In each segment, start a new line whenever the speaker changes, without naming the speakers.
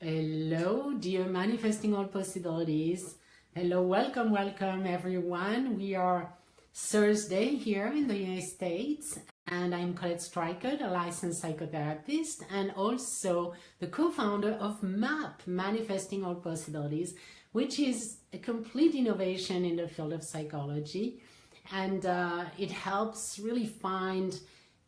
Hello, dear Manifesting All Possibilities. Hello, welcome everyone. We are Thursday here in the United States, and I'm Colette Stryker, a licensed psychotherapist, and also the co-founder of MAP, Manifesting All Possibilities, which is a complete innovation in the field of psychology, and it helps really find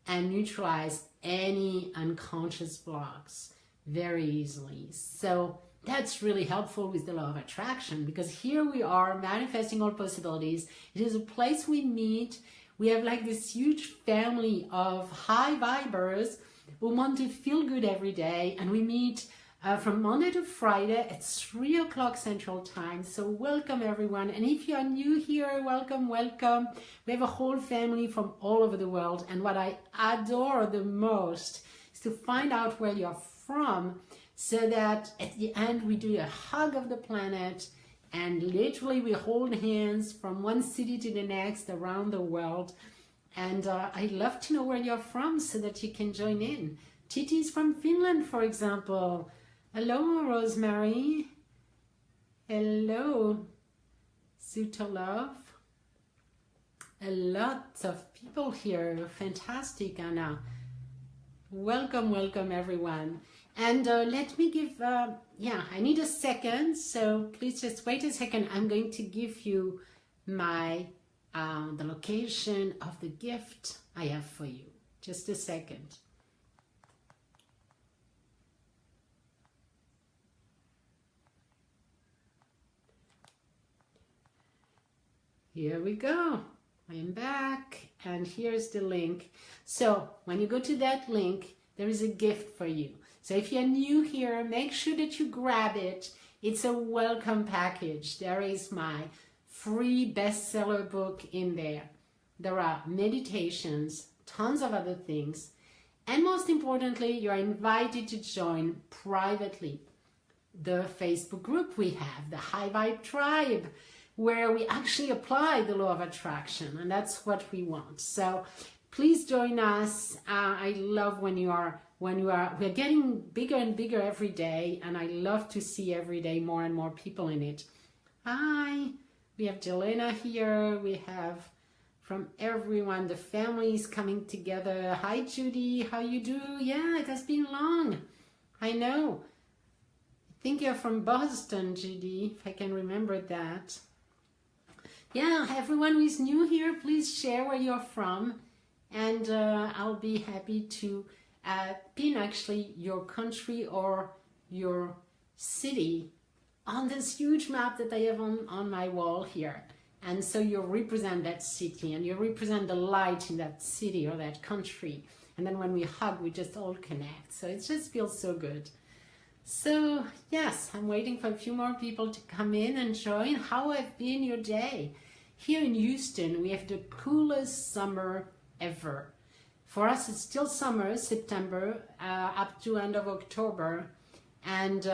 and neutralize any unconscious blocks very easily. So that's really helpful with the law of attraction, because here we are manifesting all possibilities. It is a place we meet. We have like this huge family of high vibers who want to feel good every day, and we meet from Monday to Friday at 3 o'clock Central Time. So welcome everyone, and if you are new here, welcome. We have a whole family from all over the world, and what I adore the most is to find out where you're from, so that at the end we do a hug of the planet, and literally we hold hands from one city to the next around the world. And I'd love to know where you're from so that you can join in. Titi's from Finland, for example. Hello, Rosemary. Hello, Sutolov. A lot of people here. Fantastic, Anna. Welcome everyone. And let me give, I need a second, so please just wait a second. I'm going to give you my, the location of the gift I have for you. Just a second. Here we go. I am back, and here's the link. So when you go to that link, there is a gift for you. So if you're new here, make sure that you grab it. It's a welcome package. There is my free bestseller book in there. There are meditations, tons of other things. And most importantly, you're invited to join privately the Facebook group we have, the High Vibe Tribe, where we actually apply the law of attraction, and that's what we want. So please join us. I love we're getting bigger and bigger every day, and I love to see every day more and more people in it. Hi, we have Jelena here. We have from everyone, the family is coming together. Hi, Judy, how you do? Yeah, it has been long. I know. I think you're from Boston, Judy, if I can remember that. Yeah, everyone who is new here, please share where you're from, and I'll be happy to pin actually your country or your city on this huge map that I have on my wall here. And so you represent that city, and you represent the light in that city or that country. And then when we hug, we just all connect. So it just feels so good. So yes, I'm waiting for a few more people to come in and join. How have been your day? Here in Houston, we have the coolest summer ever. For us, it's still summer, September, up to end of October. And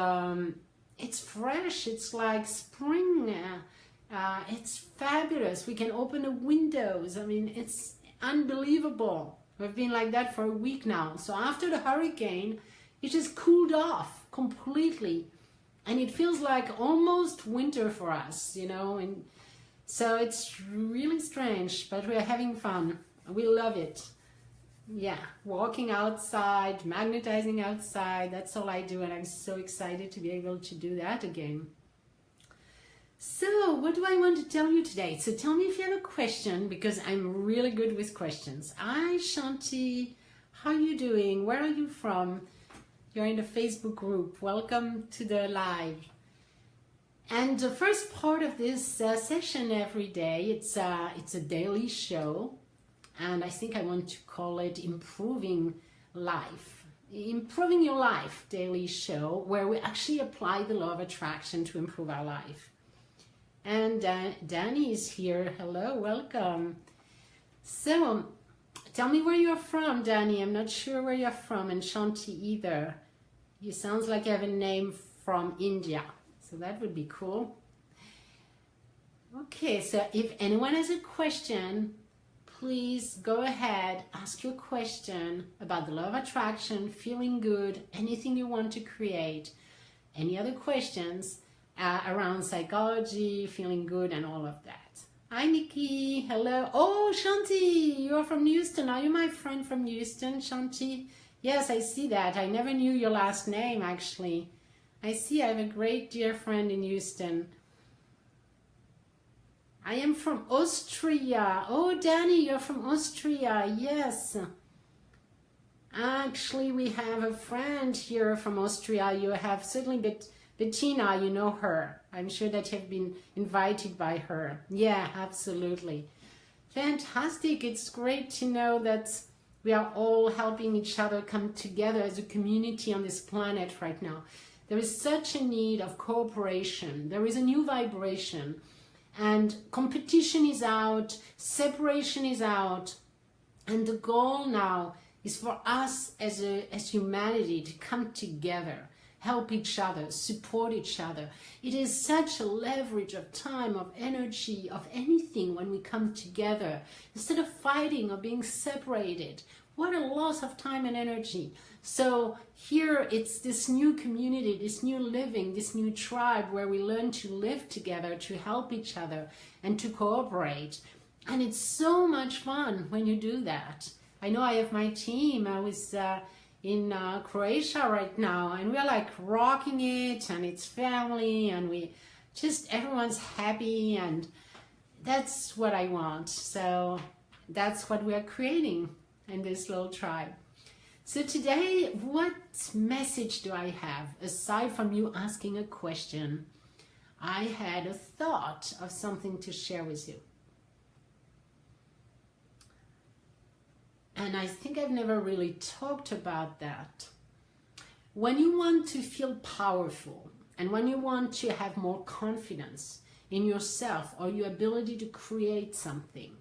it's fresh, it's like spring. It's fabulous. We can open the windows. I mean, it's unbelievable. We've been like that for a week now. So after the hurricane, it just cooled off completely. And it feels like almost winter for us, you know. And so it's really strange, but we're having fun. We love it. Yeah, walking outside, magnetizing outside, that's all I do, and I'm so excited to be able to do that again. So what do I want to tell you today? So tell me if you have a question, because I'm really good with questions. Hi, Shanti. How are you doing? Where are you from? You're in the Facebook group. Welcome to the live. And the first part of this session every day, it's a daily show, and I think I want to call it Improving Life. Improving Your Life daily show, where we actually apply the law of attraction to improve our life. And Danny is here. Hello, welcome. So tell me where you're from, Danny. I'm not sure where you're from, and Shanti either. You sounds like you have a name from India. So that would be cool. Okay, so if anyone has a question, please go ahead, ask your question about the law of attraction, feeling good, anything you want to create. any other questions around psychology, feeling good, and all of that. Hi, Nikki. Hello. Oh, Shanti, you're from Houston. Are you my friend from Houston, Shanti? Yes, I see that. I never knew your last name, actually. I see I have a great dear friend in Houston. I am from Austria. Oh, Danny, you're from Austria. Yes. Actually, we have a friend here from Austria. You have certainly Bettina, you know her. I'm sure that you've been invited by her. Yeah, absolutely. Fantastic. It's great to know that we are all helping each other come together as a community on this planet right now. There is such a need of cooperation. There is a new vibration. And competition is out, separation is out, and the goal now is for us as humanity to come together, help each other, support each other. It is such a leverage of time, of energy, of anything when we come together, instead of fighting or being separated. What a loss of time and energy. So here it's this new community, this new living, this new tribe where we learn to live together, to help each other and to cooperate. And it's so much fun when you do that. I know I have my team. I was in Croatia right now, and we're like rocking it, and it's family, and we just, everyone's happy, and that's what I want. So that's what we're creating in this little tribe. So today, what message do I have? Aside from you asking a question, I had a thought of something to share with you. And I think I've never really talked about that. When you want to feel powerful, and when you want to have more confidence in yourself or your ability to create something,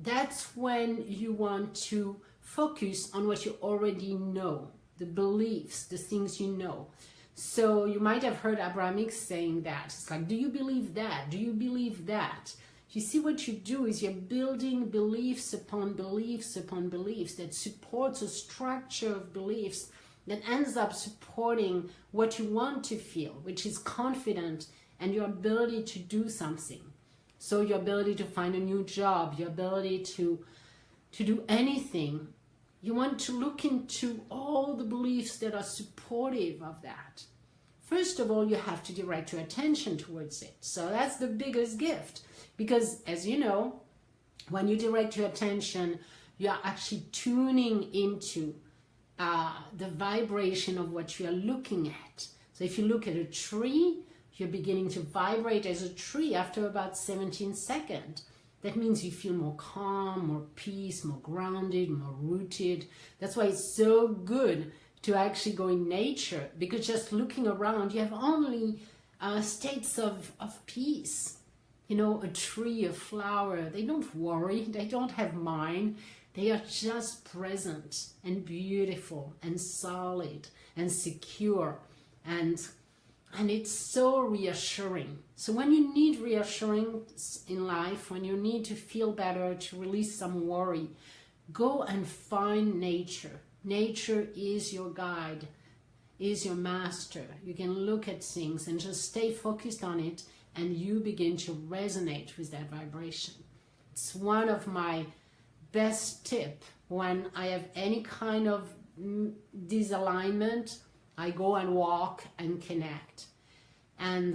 that's when you want to focus on what you already know, the beliefs, the things you know. So you might have heard Abraham Hicks saying that. It's like, do you believe that? Do you believe that? You see, what you do is you're building beliefs upon beliefs upon beliefs that supports a structure of beliefs that ends up supporting what you want to feel, which is confident and your ability to do something. So your ability to find a new job, your ability to do anything. You want to look into all the beliefs that are supportive of that. First of all, you have to direct your attention towards it. So that's the biggest gift. Because as you know, when you direct your attention, you are actually tuning into the vibration of what you are looking at. So if you look at a tree, you're beginning to vibrate as a tree after about 17 seconds. That means you feel more calm, more peace, more grounded, more rooted. That's why it's so good to actually go in nature, because just looking around, you have only states of peace. You know, a tree, a flower, they don't worry, they don't have mind. They are just present and beautiful and solid and secure, and it's so reassuring. So when you need reassurance in life, when you need to feel better, to release some worry, go and find nature. Nature is your guide, is your master. You can look at things and just stay focused on it, and you begin to resonate with that vibration. It's one of my best tips when I have any kind of disalignment. I go and walk and connect. And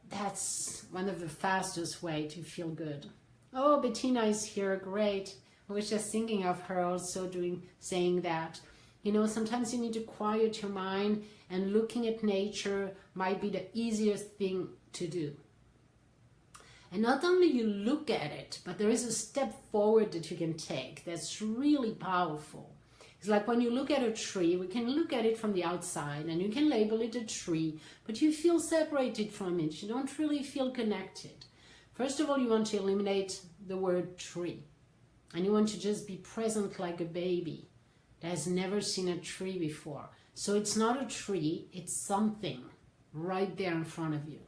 that's one of the fastest way to feel good. Oh, Bettina is here, great. I was just thinking of her also saying that. You know, sometimes you need to quiet your mind, and looking at nature might be the easiest thing to do. And not only you look at it, but there is a step forward that you can take that's really powerful. It's like when you look at a tree, we can look at it from the outside and you can label it a tree, but you feel separated from it. You don't really feel connected. First of all, you want to eliminate the word tree, and you want to just be present like a baby that has never seen a tree before. So it's not a tree, it's something right there in front of you.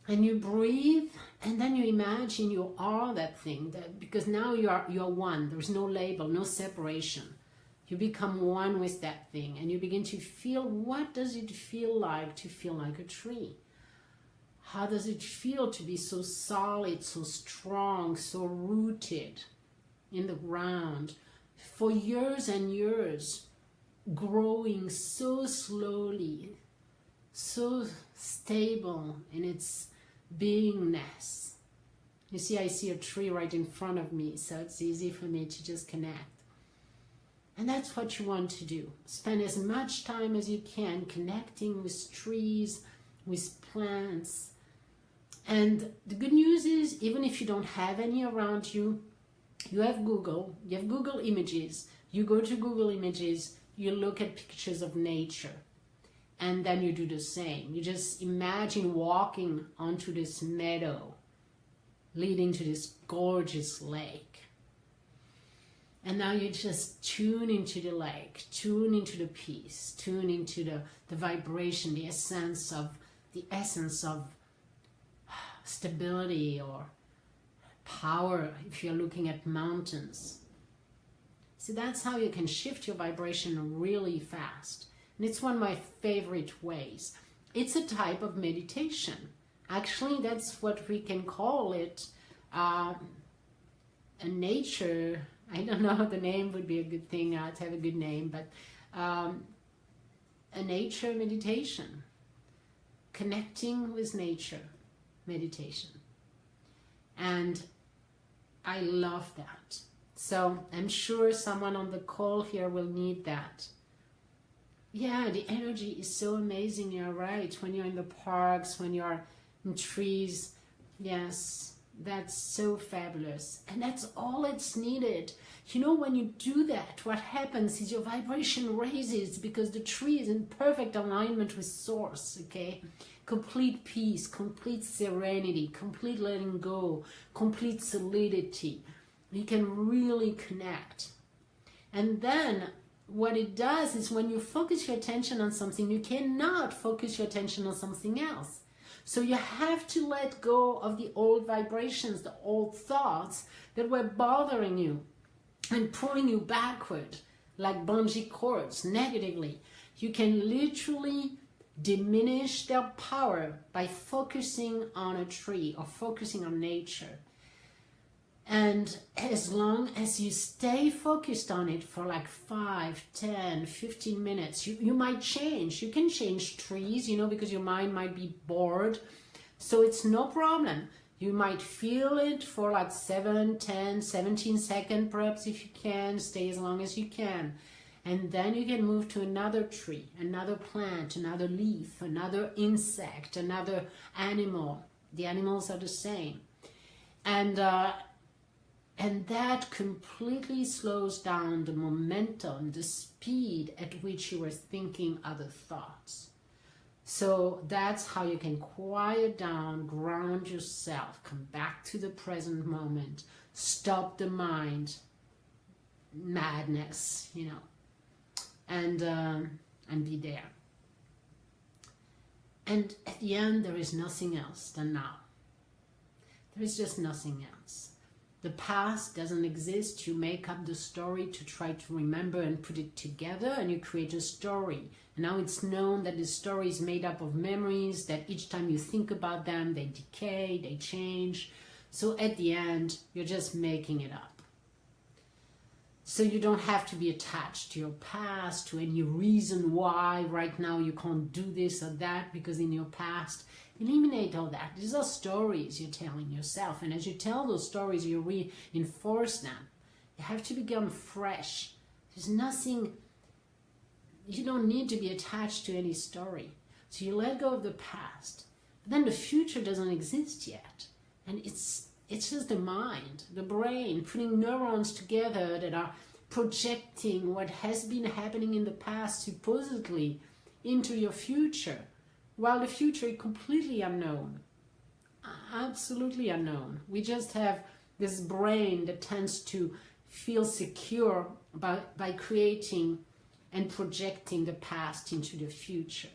And you breathe, and then you imagine you are that thing, because now you're one. There's no label, no separation. You become one with that thing, and you begin to feel, what does it feel like to feel like a tree? How does it feel to be so solid, so strong, so rooted in the ground for years and years, growing so slowly, so stable in its beingness? You see, I see a tree right in front of me, so it's easy for me to just connect. And that's what you want to do. Spend as much time as you can connecting with trees, with plants. And the good news is, even if you don't have any around you, you have Google, you have Google Images. You go to Google Images, you look at pictures of nature, and then you do the same. You just imagine walking onto this meadow leading to this gorgeous lake. And now you just tune into the lake, tune into the peace, tune into the vibration, the essence of stability or power if you're looking at mountains. See, that's how you can shift your vibration really fast. And it's one of my favorite ways. It's a type of meditation. Actually, that's what we can call it, a nature. I don't know, the name would be a good thing to have a good name, but a nature meditation. Connecting with nature meditation. And I love that. So I'm sure someone on the call here will need that. Yeah, the energy is so amazing, you're right. When you're in the parks, when you're in trees, yes, that's so fabulous. And that's all it's needed. You know, when you do that, what happens is your vibration raises because the tree is in perfect alignment with source, okay? Complete peace, complete serenity, complete letting go, complete solidity. You can really connect. And then what it does is when you focus your attention on something, you cannot focus your attention on something else. So you have to let go of the old vibrations, the old thoughts that were bothering you and pulling you backward like bungee cords negatively. You can literally diminish their power by focusing on a tree or focusing on nature. And as long as you stay focused on it for like 5, 10, 15 minutes, you might change. You can change trees, you know, because your mind might be bored. So it's no problem. You might feel it for like 7, 10, 17 seconds, perhaps if you can, stay as long as you can. And then you can move to another tree, another plant, another leaf, another insect, another animal. The animals are the same. And that completely slows down the momentum, the speed at which you were thinking other thoughts. So that's how you can quiet down, ground yourself, come back to the present moment, stop the mind madness, you know, and be there. And at the end, there is nothing else than now. There is just nothing else. The past doesn't exist. You make up the story to try to remember and put it together, and you create a story. And now it's known that the story is made up of memories, that each time you think about them, they decay, they change. So at the end, you're just making it up. So you don't have to be attached to your past, to any reason why right now you can't do this or that, because in your past, eliminate all that. These are stories you're telling yourself. And as you tell those stories, you reinforce them. You have to become fresh. There's nothing, you don't need to be attached to any story. So you let go of the past. But then the future doesn't exist yet. And it's just the mind, the brain, putting neurons together that are projecting what has been happening in the past supposedly into your future. While the future is completely unknown, absolutely unknown. We just have this brain that tends to feel secure by creating and projecting the past into the future.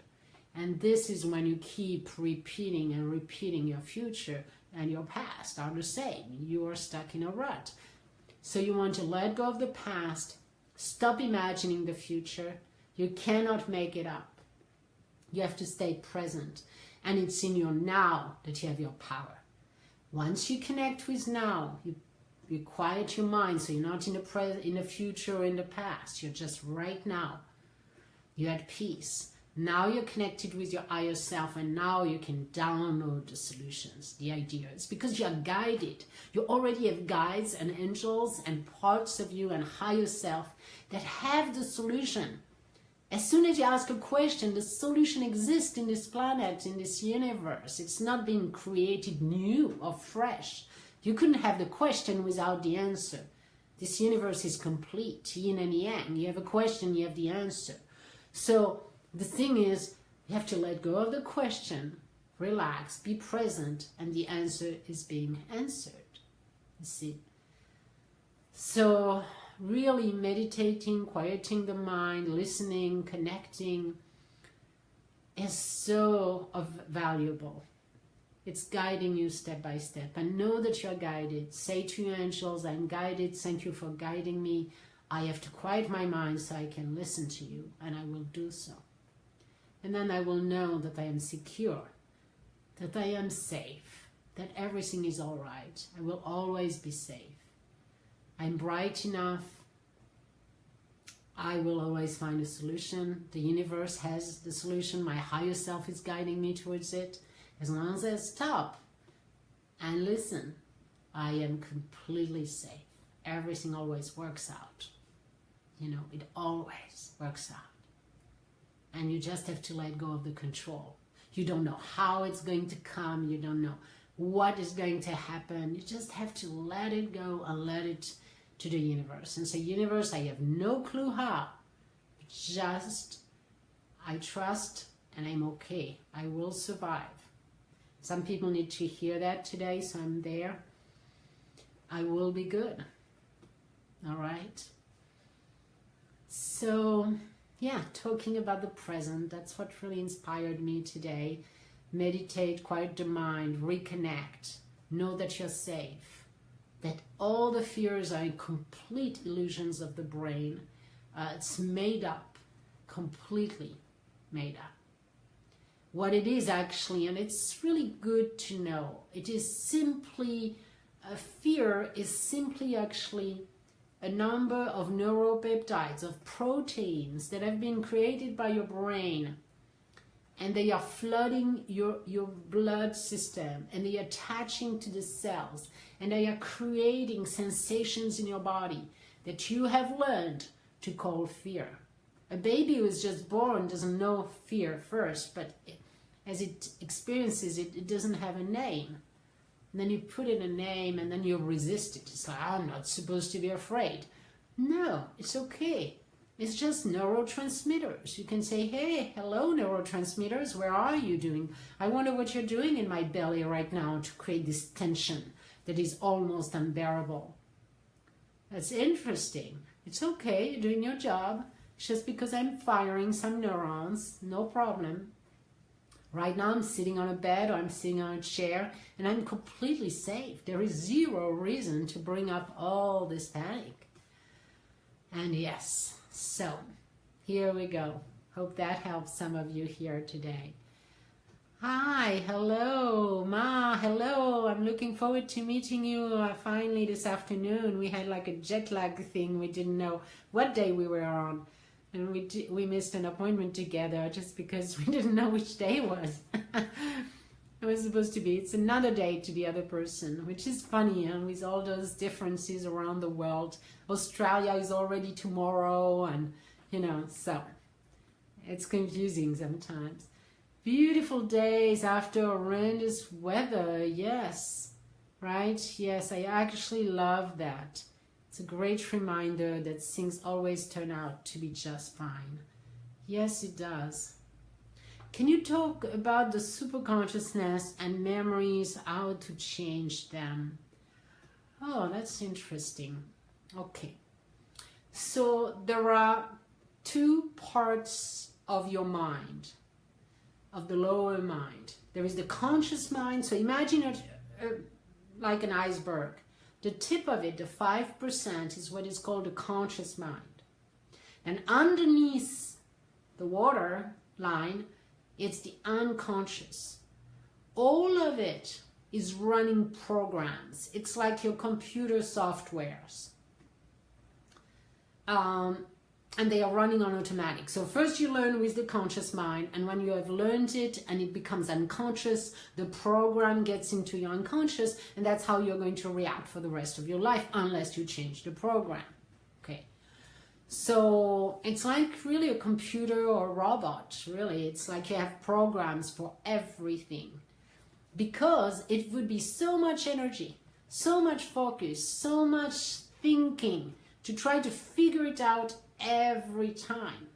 And this is when you keep repeating and repeating your future, and your past are the same. You are stuck in a rut. So you want to let go of the past, Stop imagining the future. You cannot make it up. You have to stay present. And it's in your now that you have your power. Once you connect with now, you quiet your mind, so you're not in the future or in the past. You're just right now. You're at peace. Now you're connected with your higher self, and now you can download the solutions, the ideas, because you are guided. You already have guides and angels and parts of you and higher self that have the solution. As soon as you ask a question, the solution exists in this planet, in this universe. It's not being created new or fresh. You couldn't have the question without the answer. This universe is complete, yin and yang. You have a question, you have the answer. So the thing is, you have to let go of the question, relax, be present, and the answer is being answered. You see? So really meditating, quieting the mind, listening, connecting is so valuable. It's guiding you step by step. And know that you're guided. Say to your angels, I'm guided. Thank you for guiding me. I have to quiet my mind so I can listen to you, and I will do so. And then I will know that I am secure, that I am safe, that everything is all right. I will always be safe. I'm bright enough. I will always find a solution. The universe has the solution. My higher self is guiding me towards it. As long as I stop and listen, I am completely safe. Everything always works out. You know, it always works out. And you just have to let go of the control. You don't know how it's going to come. You don't know what is going to happen. You just have to let it go and let it to the universe. And say, universe, I have no clue how. Just, I trust and I'm okay. I will survive. Some people need to hear that today, so I'm there. I will be good. All right? So, yeah, talking about the present, that's what really inspired me today. Meditate, quiet the mind, reconnect. Know that you're safe. That all the fears are complete illusions of the brain. It's made up, completely made up. What it is actually, and it's really good to know, it is simply, fear is simply actually a number of neuropeptides, of proteins that have been created by your brain, and they are flooding your blood system, and they are attaching to the cells, and they are creating sensations in your body that you have learned to call fear. A baby who is just born doesn't know fear first, but as it experiences it, it doesn't have a name. And then you put in a name and then you resist it. It's like, I'm not supposed to be afraid. No, it's okay. It's just neurotransmitters. You can say, hey, hello neurotransmitters, where are you doing? I wonder what you're doing in my belly right now to create this tension that is almost unbearable. That's interesting. It's okay, you're doing your job. It's just because I'm firing some neurons, no problem. Right now I'm sitting on a bed or I'm sitting on a chair and I'm completely safe. There is zero reason to bring up all this panic. And yes, so here we go. Hope that helps some of you here today. Hi, hello, Ma, hello. I'm looking forward to meeting you finally this afternoon. We had like a jet lag thing. We didn't know what day we were on. And we missed an appointment together just because we didn't know which day it was. It was supposed to be, it's another day to the other person, which is funny, and with all those differences around the world. Australia is already tomorrow, and you know, so it's confusing sometimes. Beautiful days after horrendous weather, yes, right? Yes, I actually love that. It's a great reminder that things always turn out to be just fine. Yes, it does. Can you talk about the superconsciousness and memories, how to change them? Oh, that's interesting. Okay. So there are two parts of your mind, of the lower mind. There is the conscious mind. So imagine it like an iceberg. The tip of it, the 5%, is what is called the conscious mind. And underneath the water line, it's the unconscious. All of it is running programs. It's like your computer softwares. And they are running on automatic. So first you learn with the conscious mind, and when you have learned it and it becomes unconscious, the program gets into your unconscious, and that's how you're going to react for the rest of your life unless you change the program. Okay. So it's like really a computer or a robot, really. It's like you have programs for everything, because it would be so much energy, so much focus, so much thinking to try to figure it out every time.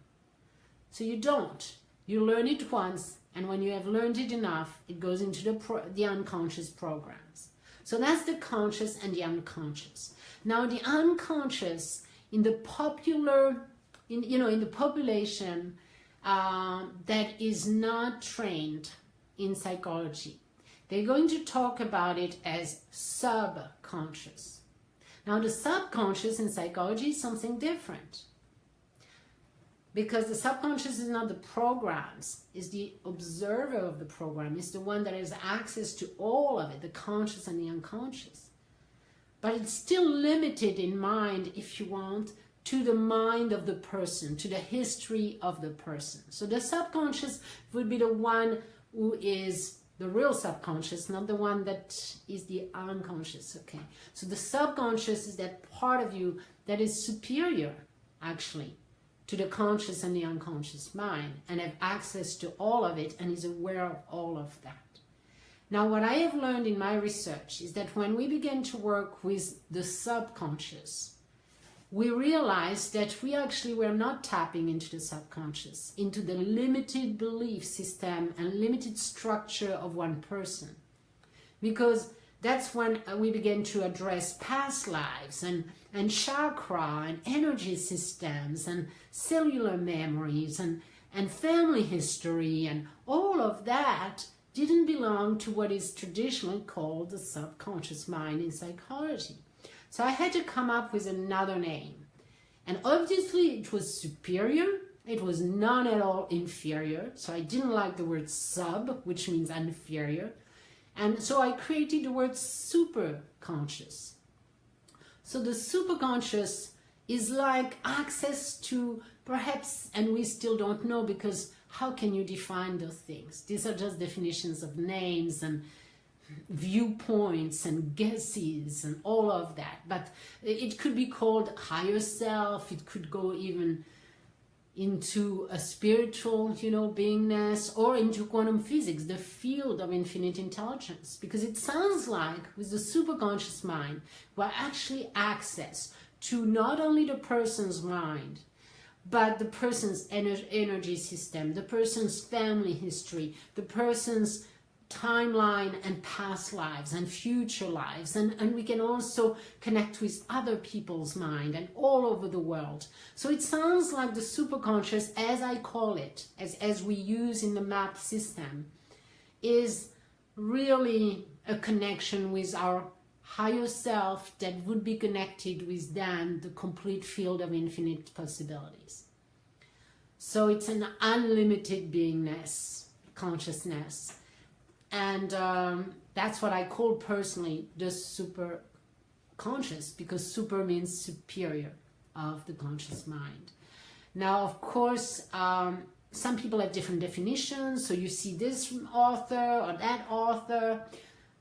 So you don't. You learn it once, and when you have learned it enough, it goes into the unconscious programs. So that's the conscious and the unconscious. Now the unconscious in the popular, in the population that is not trained in psychology, they're going to talk about it as subconscious. Now the subconscious in psychology is something different, because the subconscious is not the programs, it's the observer of the program, it's the one that has access to all of it, the conscious and the unconscious. But it's still limited in mind, if you want, to the mind of the person, to the history of the person. So the subconscious would be the one who is the real subconscious, not the one that is the unconscious, okay? So the subconscious is that part of you that is superior, actually, to the conscious and the unconscious mind, and have access to all of it and is aware of all of that. Now, what I have learned in my research is that when we begin to work with the subconscious, we realize that we actually were not tapping into the subconscious, into the limited belief system and limited structure of one person. Because that's when we begin to address past lives and chakra and energy systems and cellular memories and family history, and all of that didn't belong to what is traditionally called the subconscious mind in psychology. So I had to come up with another name. And obviously it was superior. It was not at all inferior. So I didn't like the word sub, which means inferior. And so I created the word superconscious. So the superconscious is like access to perhaps, and we still don't know, because how can you define those things? These are just definitions of names and viewpoints and guesses and all of that. But it could be called higher self. It could go even into a spiritual, beingness, or into quantum physics, the field of infinite intelligence. Because it sounds like with the superconscious mind, we're actually access to not only the person's mind, but the person's energy system, the person's family history, the person's timeline and past lives and future lives, and we can also connect with other people's mind and all over the world. So it sounds like the superconscious, as I call it, as we use in the MAP system, is really a connection with our higher self that would be connected with then the complete field of infinite possibilities. So it's an unlimited beingness, consciousness. And that's what I call personally the super conscious, because super means superior of the conscious mind. Now, of course, some people have different definitions. So you see this author or that author,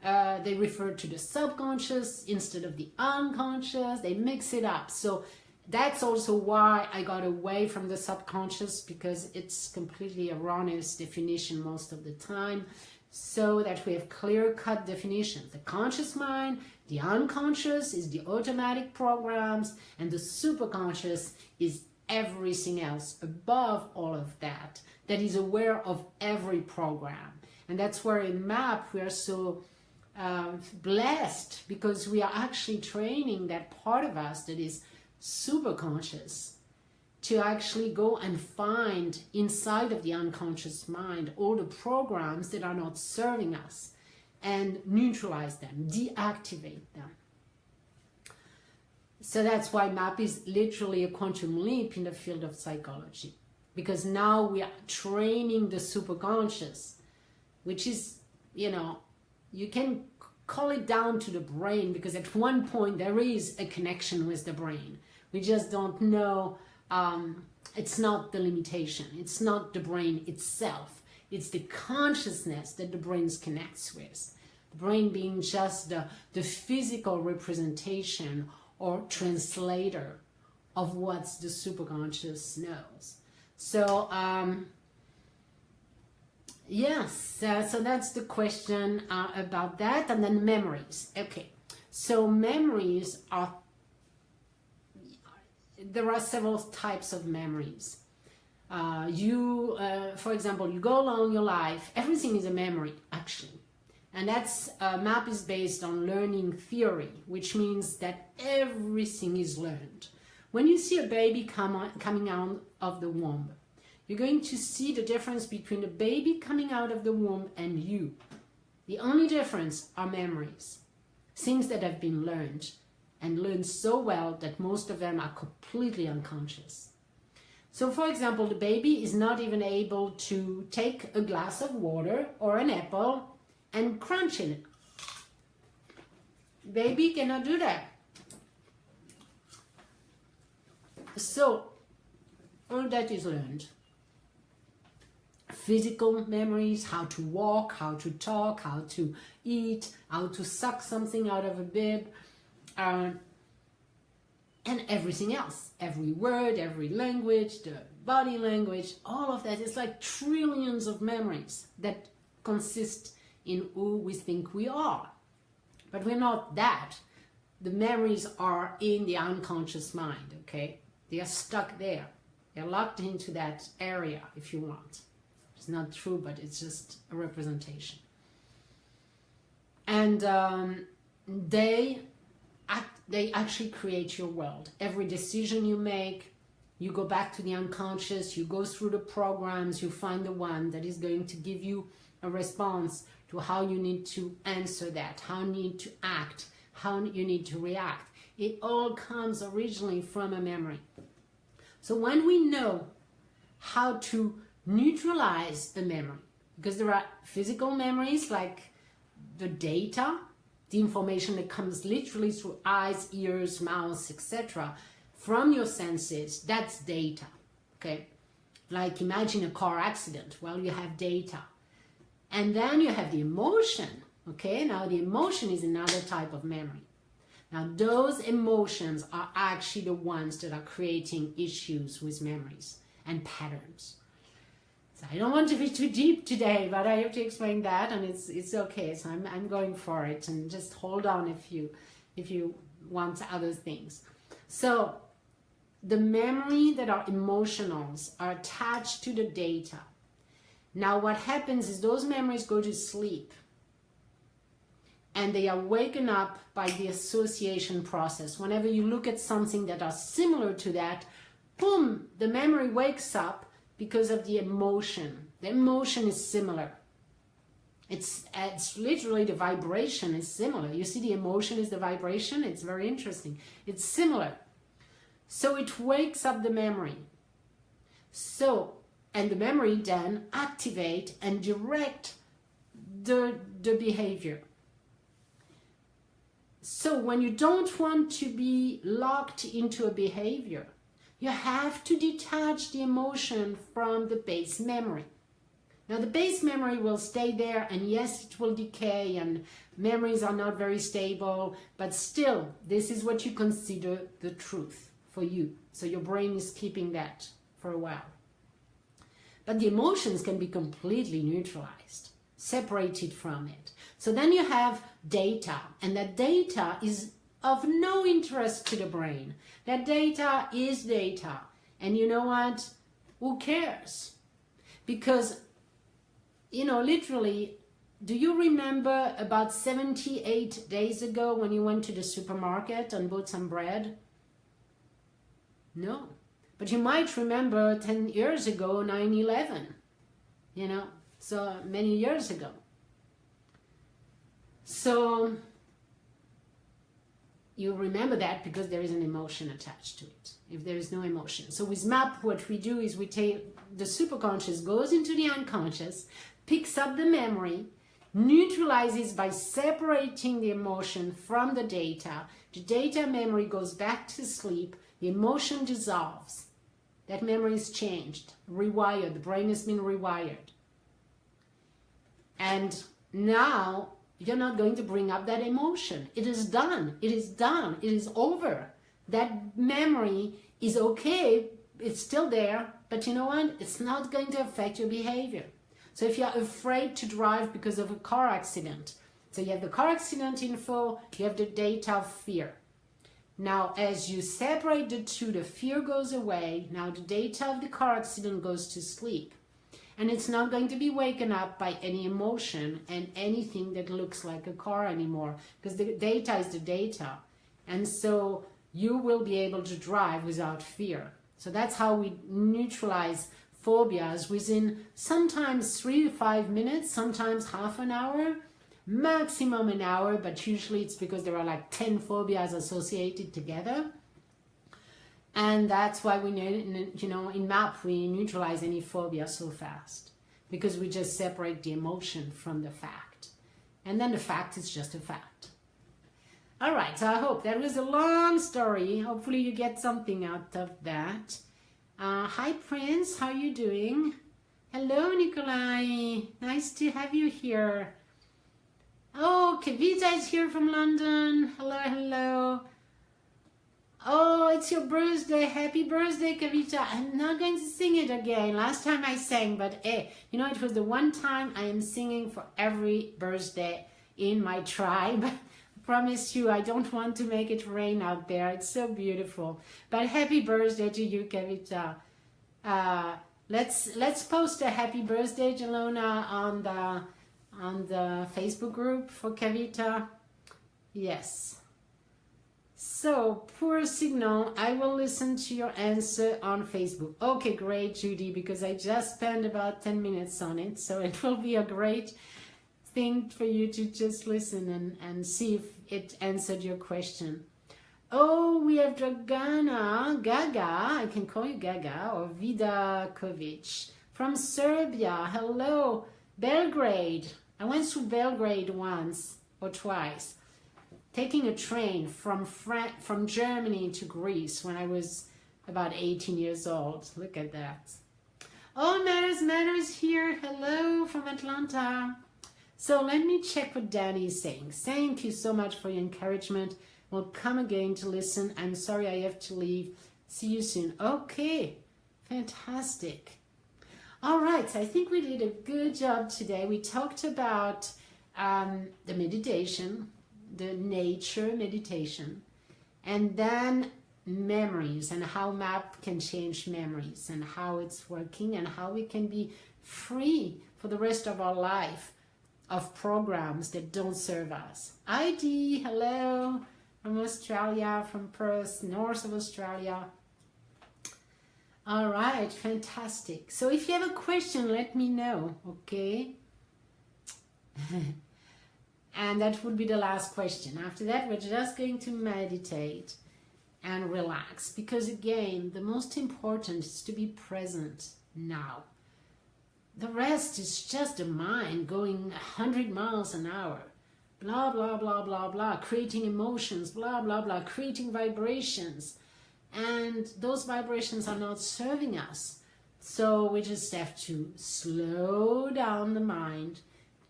they refer to the subconscious instead of the unconscious. They mix it up. So that's also why I got away from the subconscious, because it's completely erroneous definition most of the time. So that we have clear-cut definitions. The conscious mind, the unconscious is the automatic programs, and the superconscious is everything else above all of that, that is aware of every program. And that's where in MAP we are so blessed, because we are actually training that part of us that is superconscious to actually go and find inside of the unconscious mind all the programs that are not serving us and neutralize them, deactivate them. So that's why MAP is literally a quantum leap in the field of psychology, because now we are training the superconscious, which is, you know, you can call it down to the brain, because at one point there is a connection with the brain. We just don't know. It's not the limitation. It's not the brain itself. It's the consciousness that the brain connects with. The brain being just the physical representation or translator of what the superconscious knows. So, yes, so that's the question about that. And then memories. Okay, so memories are, there are several types of memories. For example, you go along your life, everything is a memory, actually. And that's, MAP is based on learning theory, which means that everything is learned. When you see a baby coming out of the womb, you're going to see the difference between the baby coming out of the womb and you. The only difference are memories, things that have been learned, and learned so well that most of them are completely unconscious. So for example, the baby is not even able to take a glass of water or an apple and crunch in it. Baby cannot do that. So all that is learned. Physical memories, how to walk, how to talk, how to eat, how to suck something out of a bib, and everything else. Every word, every language, the body language, all of that is like trillions of memories that consist in who we think we are. But we're not that. The memories are in the unconscious mind, okay? They are stuck there. They're locked into that area, if you want. It's not true, but it's just a representation. And they actually create your world. Every decision you make, you go back to the unconscious, you go through the programs, you find the one that is going to give you a response to how you need to answer that, how you need to act, how you need to react. It all comes originally from a memory. So when we know how to neutralize a memory, because there are physical memories like the data, the information that comes literally through eyes, ears, mouth, etc., from your senses, that's data, okay? Like imagine a car accident. Well, you have data. And then you have the emotion, okay? Now the emotion is another type of memory. Now those emotions are actually the ones that are creating issues with memories and patterns. So I don't want to be too deep today, but I have to explain that, and it's okay. So I'm going for it, and just hold on if you want other things. So the memory that are emotionals are attached to the data. Now what happens is those memories go to sleep, and they are waken up by the association process. Whenever you look at something that are similar to that, boom, the memory wakes up because of the emotion. The emotion is similar. It's literally the vibration is similar. You see the emotion is the vibration? It's very interesting. It's similar. So it wakes up the memory. So, and the memory then activate and direct the behavior. So when you don't want to be locked into a behavior, you have to detach the emotion from the base memory. Now the base memory will stay there, and yes, it will decay, and memories are not very stable, but still, this is what you consider the truth for you. So your brain is keeping that for a while. But the emotions can be completely neutralized, separated from it. So then you have data, and that data is of no interest to the brain. That data is data. And you know what? Who cares? Because, you know, literally, do you remember about 78 days ago when you went to the supermarket and bought some bread? No. But you might remember 10 years ago, 9/11, you know, so many years ago. So, you remember that because there is an emotion attached to it. If there is no emotion. So with MAP, what we do is we take the superconscious, goes into the unconscious, picks up the memory, neutralizes by separating the emotion from the data. The data memory goes back to sleep. The emotion dissolves. That memory is changed, rewired. The brain has been rewired. And now you're not going to bring up that emotion. It is done. It is done. It is over. That memory is okay. It's still there. But you know what? It's not going to affect your behavior. So if you're afraid to drive because of a car accident, so you have the car accident info, you have the data of fear. Now, as you separate the two, the fear goes away. Now the data of the car accident goes to sleep. And it's not going to be waken up by any emotion and anything that looks like a car anymore, because the data is the data. And so you will be able to drive without fear. So that's how we neutralize phobias within sometimes 3 to 5 minutes, sometimes half an hour, maximum an hour, but usually it's because there are like 10 phobias associated together. And that's why we, in MAP, we neutralize any phobia so fast, because we just separate the emotion from the fact. And then the fact is just a fact. All right, so I hope that was a long story. Hopefully you get something out of that. Hi, Prince. How are you doing? Hello, Nikolai. Nice to have you here. Oh, Kavita is here from London. Hello, hello. Oh, it's your birthday. Happy birthday, Kavita. I'm not going to sing it again. Last time I sang, but it was the one time I am singing for every birthday in my tribe. I promise you, I don't want to make it rain out there. It's so beautiful. But happy birthday to you, Kavita. Let's post a happy birthday, Jelona, on the Facebook group for Kavita. Yes. So, poor signal. I will listen to your answer on Facebook. Okay, great, Judy, because I just spent about 10 minutes on it. So it will be a great thing for you to just listen and see if it answered your question. Oh, we have Dragana, Gaga, I can call you Gaga, or Vidakovic from Serbia. Hello, Belgrade. I went through Belgrade once or twice, taking a train from Germany to Greece when I was about 18 years old. Look at that. Oh, Matters here. Hello from Atlanta. So let me check what Danny is saying. Thank you so much for your encouragement. We'll come again to listen. I'm sorry I have to leave. See you soon. Okay, fantastic. All right, so I think we did a good job today. We talked about the meditation, the nature meditation, and then memories and how MAP can change memories and how it's working and how we can be free for the rest of our life of programs that don't serve us. ID, hello, from Australia, from Perth, north of Australia. All right, fantastic. So if you have a question, let me know, okay? And that would be the last question. After that, we're just going to meditate and relax. Because again, the most important is to be present now. The rest is just the mind going 100 miles an hour. Blah, blah, blah, blah, blah. Creating emotions, blah, blah, blah. Creating vibrations. And those vibrations are not serving us. So we just have to slow down the mind,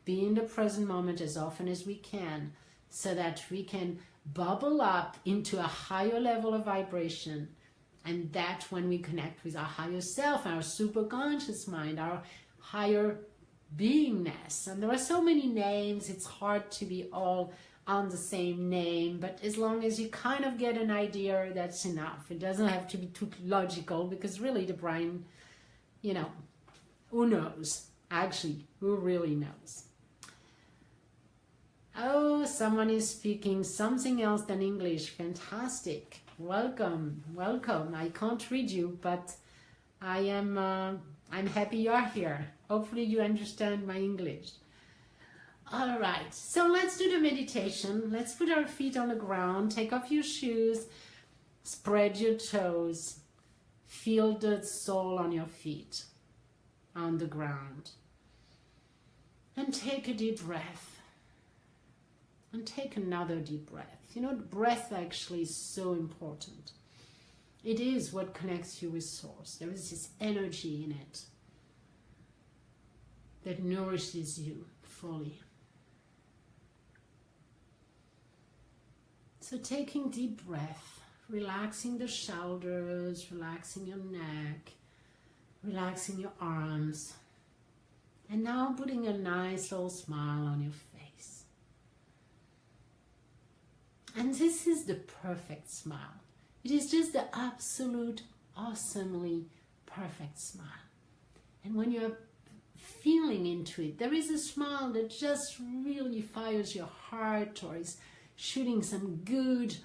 be in the present moment as often as we can, so that we can bubble up into a higher level of vibration. And that's when we connect with our higher self, our superconscious mind, our higher beingness. And there are so many names, it's hard to be all on the same name, but as long as you kind of get an idea, that's enough. It doesn't have to be too logical, because really the brain, who knows? Actually, who really knows? Oh, someone is speaking something else than English. Fantastic. Welcome, welcome. I can't read you, but I'm happy you are here. Hopefully you understand my English. All right, so let's do the meditation. Let's put our feet on the ground. Take off your shoes. Spread your toes. Feel the sole on your feet on the ground. And take a deep breath. And take another deep breath. You know, the breath actually is so important. It is what connects you with Source. There is this energy in it that nourishes you fully. So taking deep breath, relaxing the shoulders, relaxing your neck, relaxing your arms, and now putting a nice little smile on your face. And this is the perfect smile. It is just the absolute, awesomely perfect smile. And when you're feeling into it, there is a smile that just really fires your heart or is shooting some good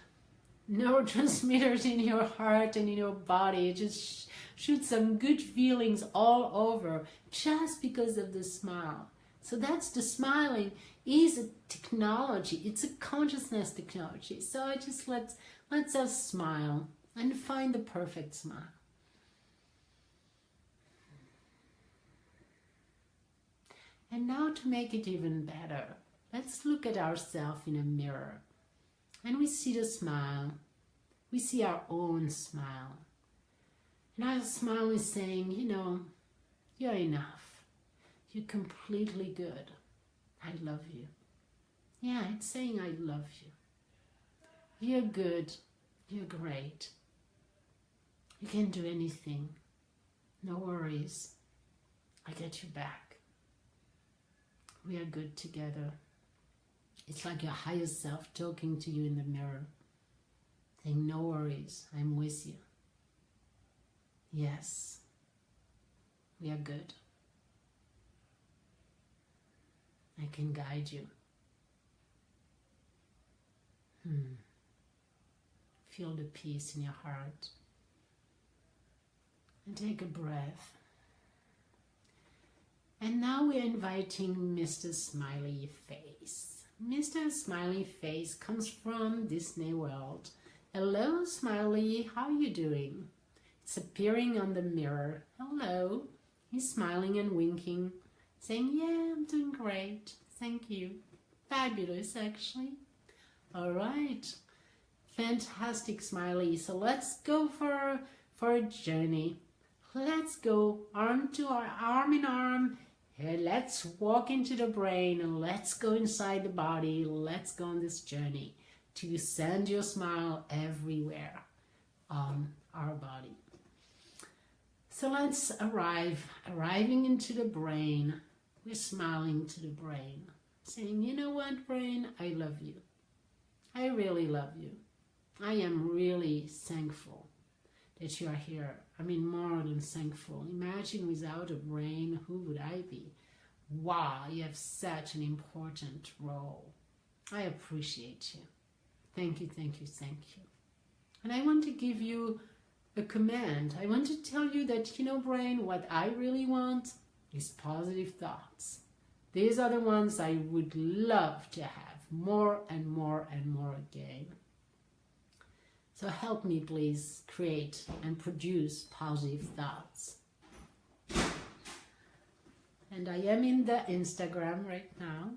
neurotransmitters in your heart and in your body. It just shoots some good feelings all over just because of the smile. So that's the smiling is a technology. It's a consciousness technology. So I just let's us smile and find the perfect smile. And now to make it even better, let's look at ourselves in a mirror. And we see the smile. We see our own smile. And our smile is saying, you know, you're enough. You're completely good. I love you. Yeah, it's saying I love you. You're good. You're great. You can do anything. No worries. I get you back. We are good together. It's like your higher self talking to you in the mirror, saying, no worries, I'm with you. Yes, we are good. I can guide you. Feel the peace in your heart. And take a breath. And now we're inviting Mr. Smiley Face. Mr. Smiley Face comes from Disney World. Hello, Smiley. How are you doing? It's appearing on the mirror. Hello. He's smiling and winking, saying, yeah, I'm doing great. Thank you. Fabulous, actually. All right. Fantastic, Smiley. So let's go for a journey. Let's go arm in arm. Hey, let's walk into the brain and let's go inside the body. Let's go on this journey to send your smile everywhere on our body. So let's arriving into the brain. We're smiling to the brain, saying, you know what, brain, I love you. I really love you. I am really thankful that you are here. I mean, more than thankful. Imagine without a brain, who would I be? Wow, you have such an important role. I appreciate you. Thank you, thank you, thank you. And I want to give you a command. I want to tell you that, you know, brain, what I really want is positive thoughts. These are the ones I would love to have more and more and more again. So help me, please, create and produce positive thoughts. And I am in the Instagram right now.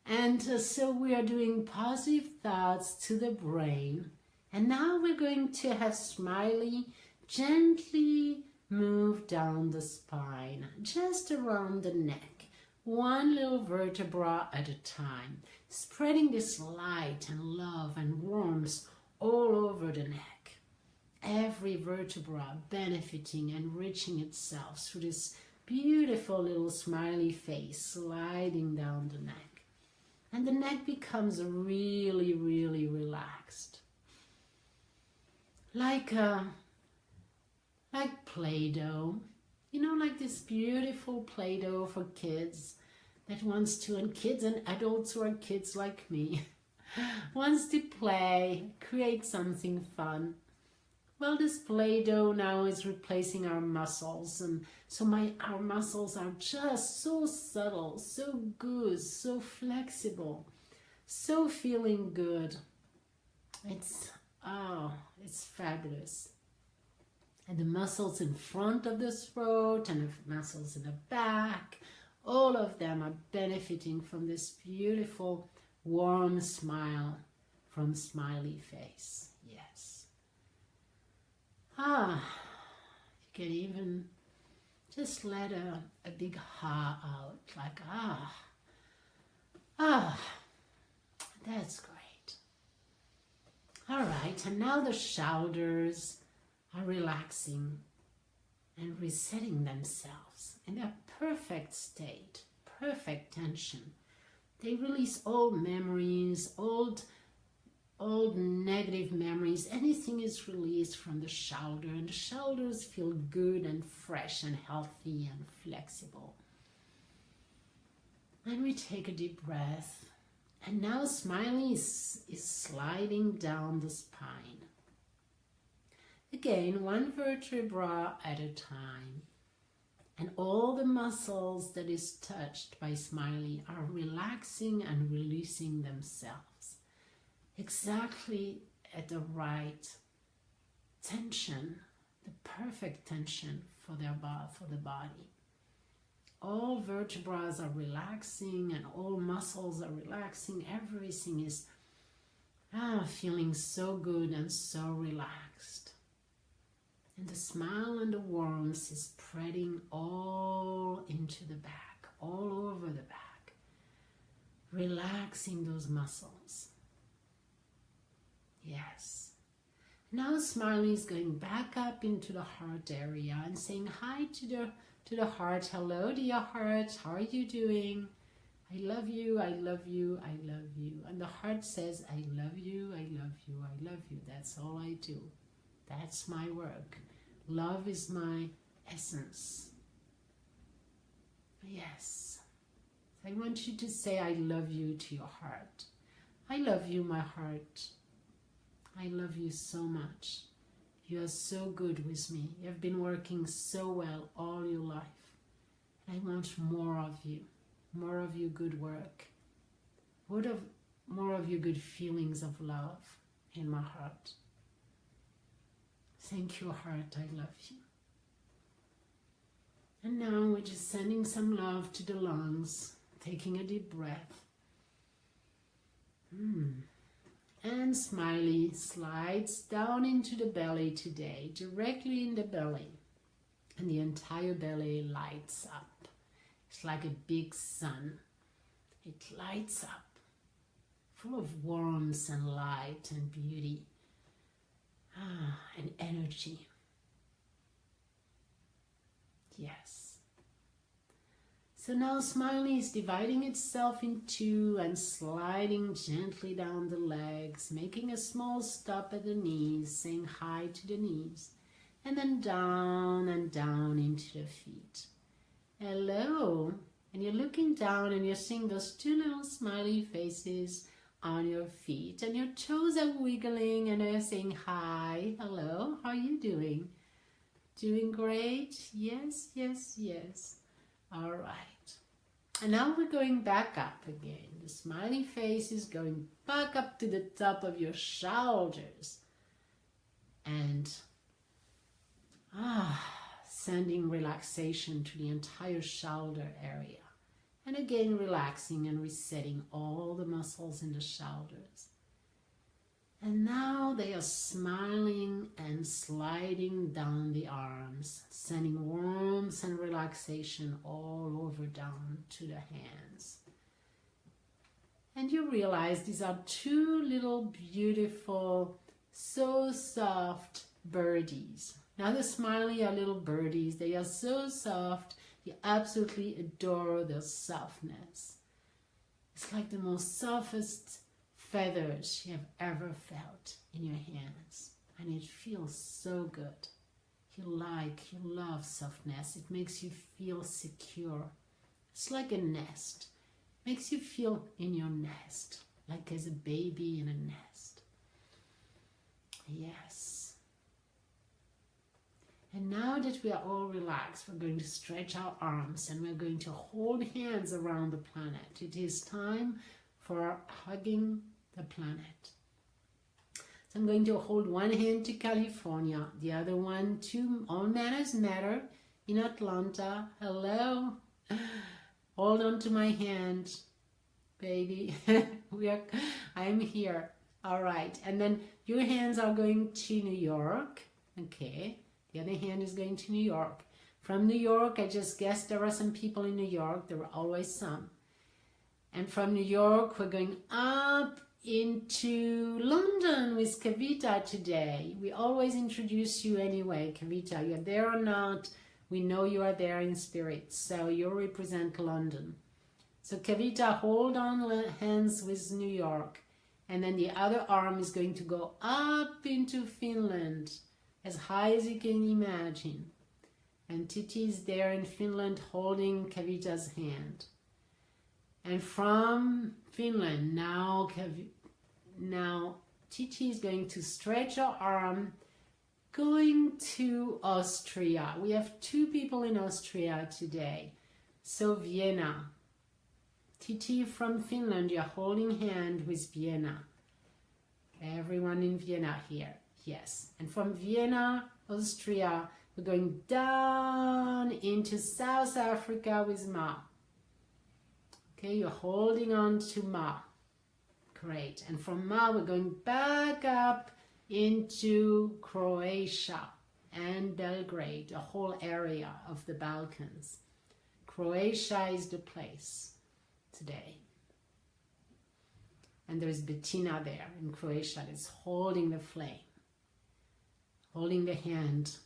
And so we are doing positive thoughts to the brain. And now we're going to have Smiley gently move down the spine, just around the neck, one little vertebra at a time, spreading this light and love and warmth all over the neck. Every vertebra benefiting and enriching itself through this beautiful little smiley face sliding down the neck. And the neck becomes really, really relaxed. Like Play-Doh. You know, like this beautiful Play-Doh for kids that wants to, and kids and adults who are kids like me, wants to play, create something fun. Well, this Play-Doh now is replacing our muscles, and so our muscles are just so subtle, so good, so flexible, so feeling good. It's fabulous. And the muscles in front of the throat and the muscles in the back, all of them are benefiting from this beautiful warm smile from Smiley Face. Yes. You can even just let a big ha out, like that's great. All right, and now the shoulders are relaxing and resetting themselves in their perfect state, perfect tension. They release old memories, old negative memories. Anything is released from the shoulder, and the shoulders feel good and fresh and healthy and flexible. And we take a deep breath. And now Smiley is sliding down the spine. Again, one vertebra at a time. And all the muscles that is touched by Smiley are relaxing and releasing themselves. Exactly at the right tension, the perfect tension for the body. All vertebrae are relaxing and all muscles are relaxing. Everything is feeling so good and so relaxed. And the smile and the warmth is spreading all into the back, all over the back, relaxing those muscles. Yes. Now Smiley is going back up into the heart area and saying hi to the heart. Hello, dear heart. How are you doing? I love you. I love you. I love you. And the heart says, I love you. I love you. I love you. That's all I do. That's my work. Love is my essence. Yes. I want you to say, I love you to your heart. I love you, my heart. I love you so much. You are so good with me. You have been working so well all your life. I want more of your good work. More of your good feelings of love in my heart. Thank you, heart. I love you. And now we're just sending some love to the lungs, taking a deep breath. And Smiley slides down into the belly today, directly in the belly. And the entire belly lights up. It's like a big sun. It lights up, full of warmth and light and beauty. And energy. Yes. So now Smiley is dividing itself in two and sliding gently down the legs, making a small stop at the knees, saying hi to the knees, and then down and down into the feet. Hello. And you're looking down and you're seeing those two little smiley faces on your feet, and your toes are wiggling and you're saying hi, hello, how are you doing? Doing great? Yes, yes, yes. All right. And now we're going back up again. The smiley face is going back up to the top of your shoulders. And sending relaxation to the entire shoulder area. And again, relaxing and resetting all the muscles in the shoulders. And now they are smiling and sliding down the arms, sending warmth and relaxation all over down to the hands. And you realize these are two little beautiful, so soft birdies. Now the smiley are little birdies. They are so soft. You absolutely adore their softness. It's like the most softest feathers you have ever felt in your hands. And it feels so good. You love softness. It makes you feel secure. It's like a nest. It makes you feel in your nest, like as a baby in a nest. Yes. And now that we are all relaxed, we're going to stretch our arms and we're going to hold hands around the planet. It is time for hugging the planet. So I'm going to hold one hand to California, the other one to All Manners Matter in Atlanta. Hello. Hold on to my hand, baby. I'm here. All right. And then your hands are going to New York. Okay. The other hand is going to New York. From New York, I just guessed there are some people in New York. There were always some. And from New York, we're going up into London with Kavita today. We always introduce you anyway, Kavita. You're there or not, we know you are there in spirit. So you represent London. So Kavita, hold on hands with New York. And then the other arm is going to go up into Finland, as high as you can imagine. And Titi is there in Finland holding Kavita's hand. And from Finland, now Titi is going to stretch her arm, going to Austria. We have 2 people in Austria today. So Vienna. Titi from Finland, you're holding hand with Vienna. Everyone in Vienna here. Yes. And from Vienna, Austria, we're going down into South Africa with Ma. Okay, you're holding on to Ma. Great. And from Ma, we're going back up into Croatia and Belgrade, the whole area of the Balkans. Croatia is the place today. And there's Bettina there in Croatia that's holding the flame, holding the hand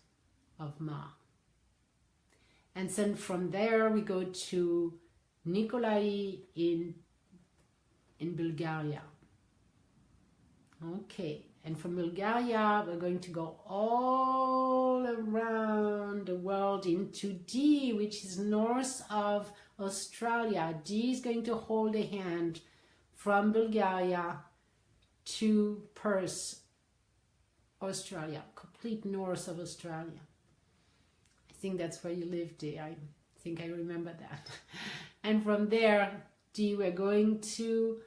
of Ma. And then from there we go to Nikolai in Bulgaria. Okay, and from Bulgaria we're going to go all around the world into D, which is north of Australia. D is going to hold a hand from Bulgaria to Perth, Australia, complete north of Australia. I think that's where you live, D. I think I remember that. And from there, D, we're going to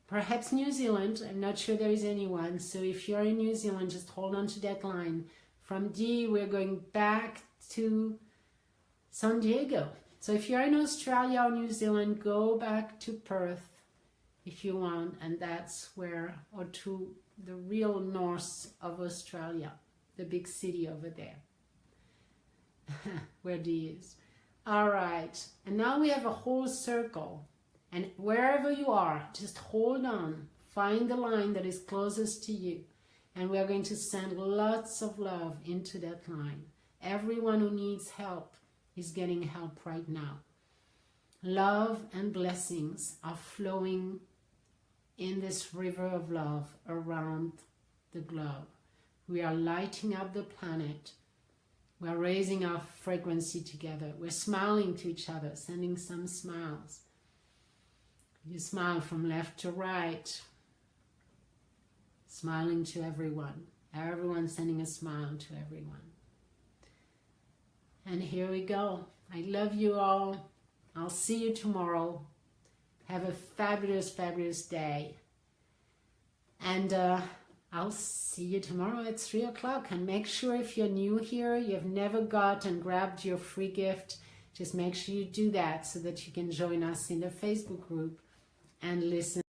perhaps New Zealand. I'm not sure there is anyone. So if you're in New Zealand, just hold on to that line. From D, we're going back to San Diego. So if you're in Australia or New Zealand, go back to Perth if you want. And that's where, or to the real north of Australia, the big city over there, where D is. All right, and now we have a whole circle, and wherever you are, just hold on, find the line that is closest to you, and we are going to send lots of love into that line. Everyone who needs help is getting help right now. Love and blessings are flowing in this river of love around the globe. We are lighting up the planet. We're raising our frequency together. We're smiling to each other, sending some smiles. You smile from left to right, smiling to everyone. Everyone sending a smile to everyone. And here we go. I love you all. I'll see you tomorrow. Have a fabulous, fabulous day. And I'll see you tomorrow at 3 o'clock. And make sure if you're new here, you have never got and grabbed your free gift, just make sure you do that so that you can join us in the Facebook group and listen